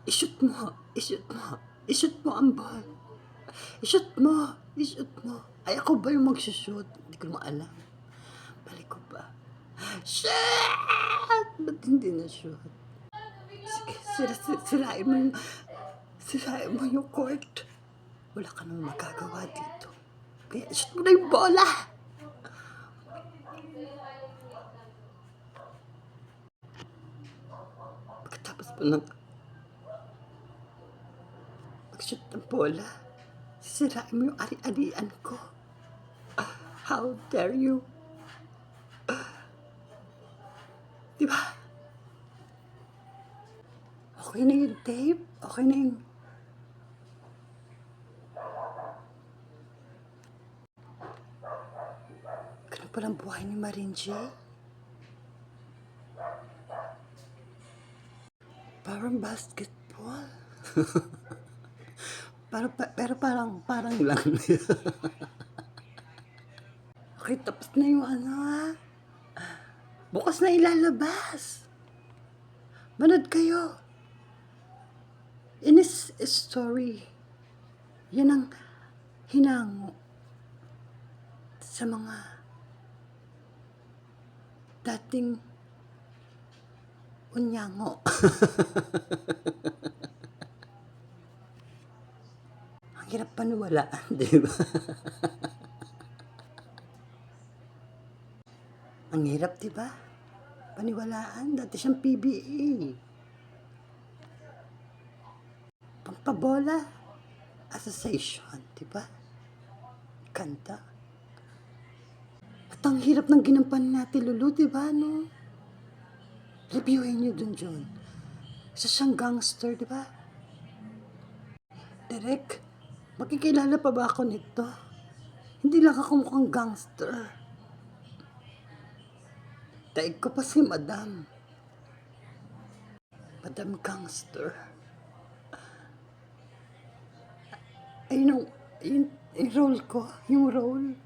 I-shoot mo, i-shoot mo, i-shoot mo ang ball. I-shoot mo, i-shoot mo. Ay, ako ba yung mag-shoot? Hindi ko maalam. Balik ko ba? Shit! Ba't hindi na shoot? Sige, sirain mo yung court. Wala ka nang magagawa dito. Kaya shoot mo na yung bola. Pagkatapos po ng mag-shoot ng bola, sisirain mo yung ari-arian ko. How dare you? Diba? Okay na yung tape. Okay na yung... Ganun palang buhay ni Marinje. Parang basketball. pero parang lang. Okay, tapos na yung bukas na ilalabas. Manood kayo. In his story, yan ang hinango sa mga dating unyango. Ang hirap paniwalaan, di ba? Ang hirap, di ba? Paniwalaan, dati siyang PBA. Pampabola Association, di ba? Kanta. At ang hirap ng ginampan natin, Lulu, di ba, no? Reviewin niyo dun, John. Isa siyang gangster, di ba? Derek, makikilala pa ba ako nito? Hindi lang ako mukhang gangster. Daig ko pa si Madam. Madam Gangster. Ayun yung role ko. Yung role.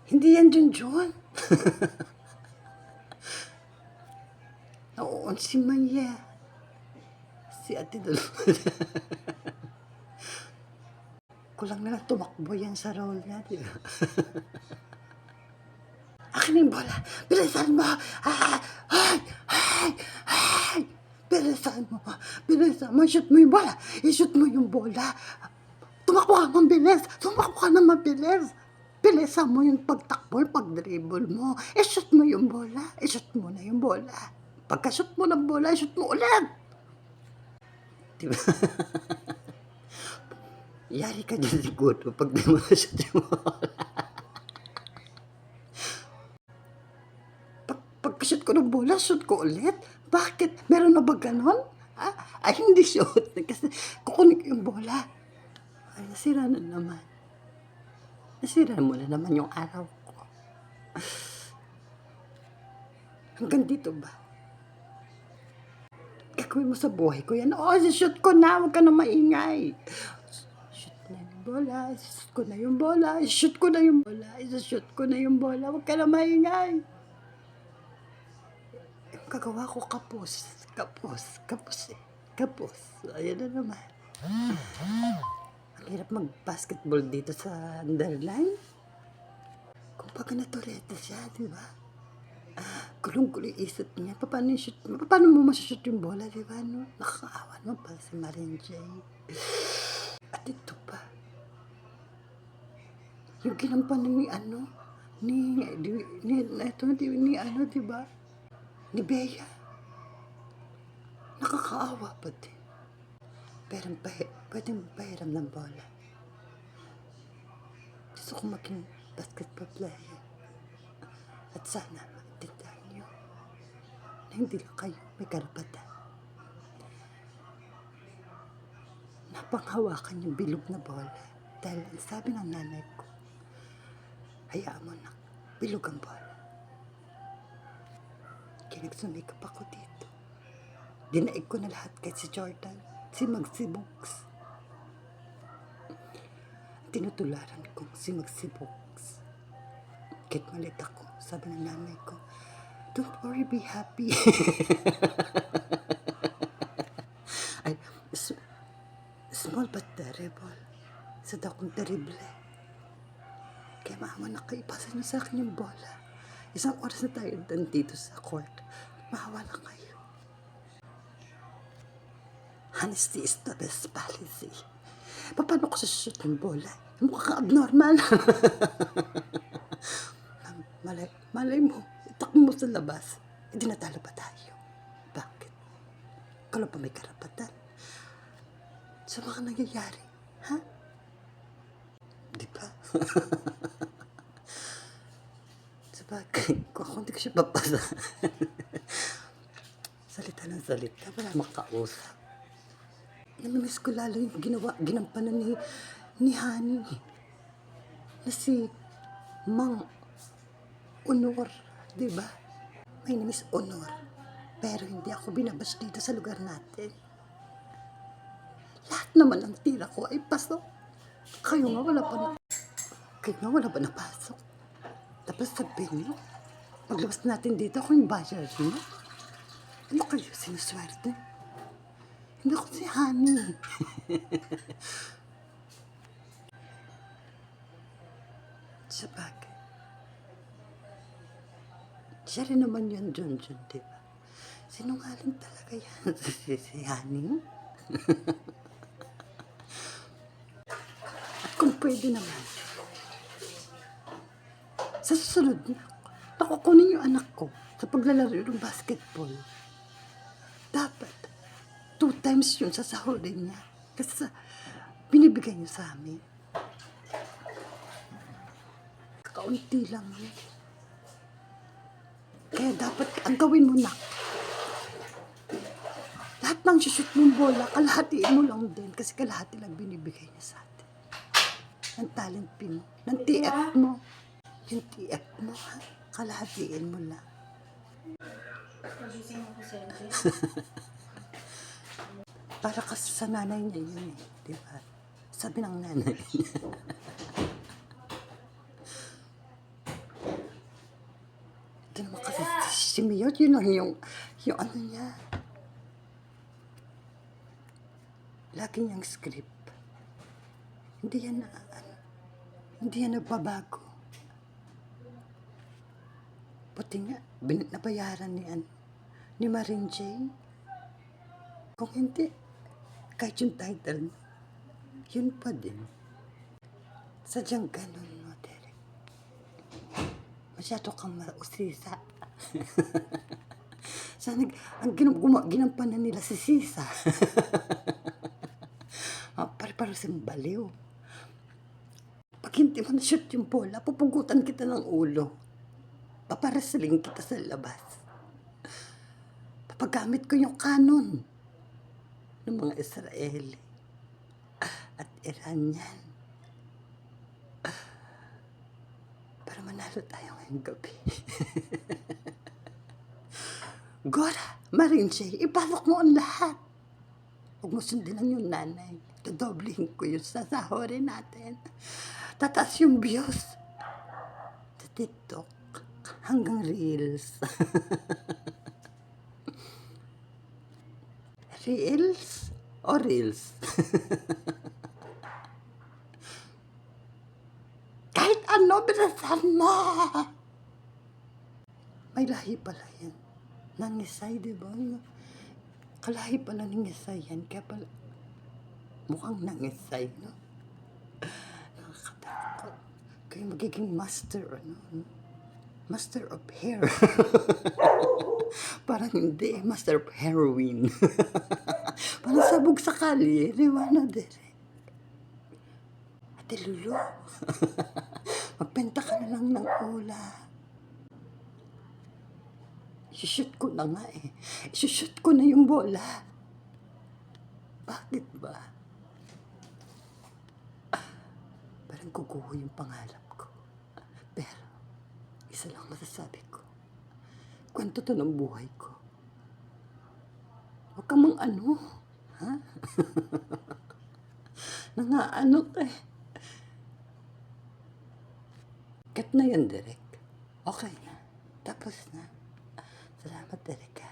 Hindi yan John. Oo, si Maya. Si Ate Dulce. Kulang na lang tumakbo yan sa role niya, di ba? Akin yung bola. Bilisan mo. Bilisan mo. Bilisan mo. Shoot mo yung bola. I-shoot mo yung bola. Tumakbo ka mabilis. Tumakbo ka na mabilis. Bilisan mo yung pagtakbo, yung pag-dribble mo. I-shoot mo yung bola. I-shoot mo na yung bola. Pagka-shoot mo ng bola, i-shoot mo ulit. Diba? Yari ka dyan siguro pag di mo na-shoot yung bola. Pagka-shoot ko ng bola, shoot ko ulit. Bakit? Meron na ba ganon? Ay, hindi shoot. Kasi kukunin ko yung bola. Ay, nasira na naman. Nasira mo na naman yung araw ko. Hanggang dito ba? Gagawin mo sa buhay ko yan. Oo, shoot ko na. Huwag ka na maingay. Shoot na yung bola. Shoot ko na yung bola. Shoot ko na yung bola. Shoot ko na yung bola. Huwag ka na maingay. Yung kagawa ko kapos. Kapos. Ayan na naman. Ang hirap mag-basketball dito sa underline. Kung pag naturete siya, di ba? Gulong-gulo isip niya. Paano mo masushoot yung bola, di ba? No? Nakakaawa naman pala si Marinje. At ito pa. Yung ginampan ni di ba? Ni Bea. Nakakaawa pa din. Pero pwedeng pahiram ng bola. Gusto ko maging basketball player. At sana maintindihan niyo na hindi lang kayo may karapatan. Napanghawakan yung bilog na bola. Dahil ang sabi ng nanay ko, hayaan mo na, bilog ang bola. Kaya nagsumikap ako dito. Dinaig ko na lahat kay si Jordan, si Magsi Books. Tinutularan kong si Magsi Books. Kahit malit ako, sabi ng nanay ko, don't worry, be happy. akong terrible. Kaya maawa na kayo, ipasa niyo sa akin yung bola. Isang oras na tayo dito sa court. Maawa na kayo. Honesty is the best policy. Paano ko sushoot yung bola? Mukha kang abnormal. Malay mo, itak mo sa labas. Hindi natalo pa tayo. Bakit? Kala pa may karapatan. Sa mga nangyayari, ha? Di ba? Sabagay, kung ako hindi ko siya papasa. Salita ng salita, wala makausap. Namimiss ko lalo yung ginampanan ni Honey. Na si Mang Honor, di ba? My name is Honor. Pero hindi ako binabash dito sa lugar natin. Lahat naman ng tira ko ay pasok. Kayo nga wala pa napasok. Tapos sabihin niyo, paglabas natin dito, ako yung basher niyo. Ano kayo, sinuswerte? Hindi ako si Honey. Sabagay. Siya rin naman yun, John, di ba? Sinungaling talaga yan si Honey. At kung pwede naman, sa susunod na, nakukunin yung anak ko sa paglalaro ng basketball. Dapat, 2 times yun sa sahurin niya. Kasi binibigay niya sa amin. Kaunti lang yun. Kaya dapat, ang gawin mo na, lahat ng shoot mong bola, kalahatiin mo lang din. Kasi kalahati lang binibigay niya sa atin. Ng talent pin mo, ng TF mo. Yung TF mo, ha? Kalahatiin mo lang. Para kasi sa nanay niya yun eh, di ba? Sabi ng nanay niya. Ito naman kasi si Miyot, yun lang yung ano niya. Lagi niyang script. Hindi yan nagbabago. Buti nga, nabayaran ni Marin Jane. Kung hindi, kahit yung title, yun pa din. Sadyang ganun mo, Derek. Masyado kang mausisa. Sana, ang ginampanan nila si Sisa. Pare-pare siyang baliw. Pag hindi mo na-shoot yung bola, pupugutan kita ng ulo. Paparasaling kita sa labas. Papagamit ko yung kanon ng mga Israeli at Iranian para manalo tayo ngayong gabi. Gora, Marinche, ipasok mo ang lahat. Huwag mo sundin lang yung nanay. Dodoblihin ko yung sasahorin natin. Tataas yung views sa TikTok hanggang Reels. Reels o Reels? Kahit ano, binasan mo! May lahi pala yan. Nangisay, di ba? Kalahi pala nangisay yan. Kaya pala, mukhang nangisay, no? Nakakatakot. Kaya magiging master, ano? Master of hair. Parang hindi, master of heroin. Parang sabog sa kali, Riwana Derek. Ate Lulu, magpenta ka na lang ng ula. Isushoot ko na nga eh. Isushoot ko na yung bola. Bakit ba? Parang kukuho yung pangarap ko. Pero, isa lang masasabi ko. Kwento to ng buhay ko. Huwag kang mang ano. Ha? Nangaano ka eh. Kat na yan, Derek. Okay na. Tapos na. Salamat, Derek.